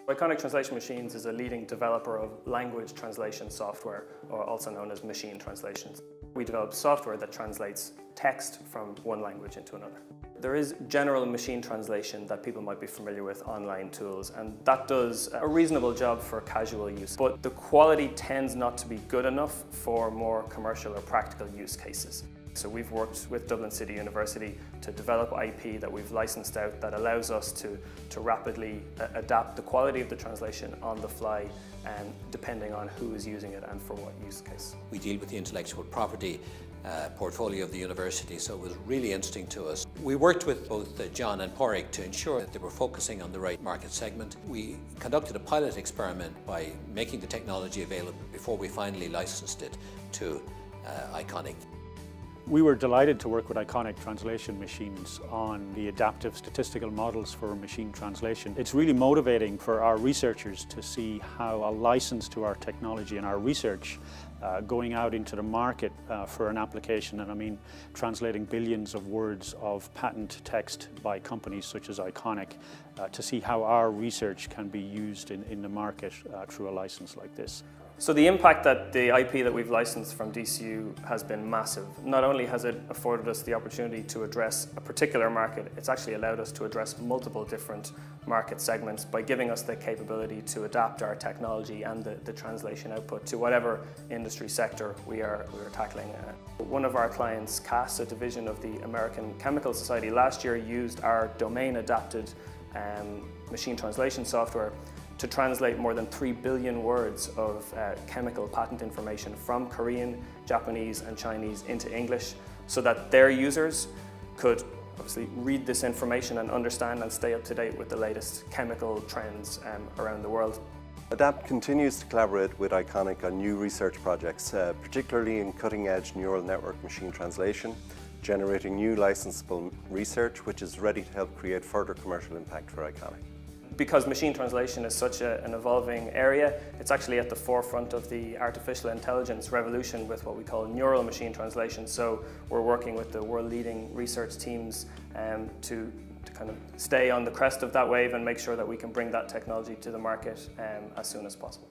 Iconic Translation Machines is a leading developer of language translation software, or also known as machine translations. We develop software that translates text from one language into another. There is general machine translation that people might be familiar with, online tools, and that does a reasonable job for casual use. But the quality tends not to be good enough for more commercial or practical use cases. So we've worked with Dublin City University to develop IP that we've licensed out that allows us to rapidly adapt the quality of the translation on the fly, and depending on who is using it and for what use case. We deal with the intellectual property portfolio of the university, so it was really interesting to us. We worked with both John and Pádraig to ensure that they were focusing on the right market segment. We conducted a pilot experiment by making the technology available before we finally licensed it to Iconic. We were delighted to work with Iconic Translation Machines on the adaptive statistical models for machine translation. It's really motivating for our researchers to see how a license to our technology and our research going out into the market for an application, and I mean translating billions of words of patent text by companies such as Iconic, to see how our research can be used in the market through a license like this. So the impact that the IP that we've licensed from DCU has been massive. Not only has it afforded us the opportunity to address a particular market, it's actually allowed us to address multiple different market segments by giving us the capability to adapt our technology and the translation output to whatever industry sector we are tackling. One of our clients, CAS, a division of the American Chemical Society, last year used our domain-adapted machine translation software to translate more than 3 billion words of chemical patent information from Korean, Japanese and Chinese into English, so that their users could obviously read this information and understand and stay up to date with the latest chemical trends around the world. ADAPT continues to collaborate with Iconic on new research projects, particularly in cutting-edge neural network machine translation, generating new licensable research which is ready to help create further commercial impact for Iconic. Because machine translation is such an evolving area, it's actually at the forefront of the artificial intelligence revolution with what we call neural machine translation. So we're working with the world-leading research teams to kind of stay on the crest of that wave and make sure that we can bring that technology to the market as soon as possible.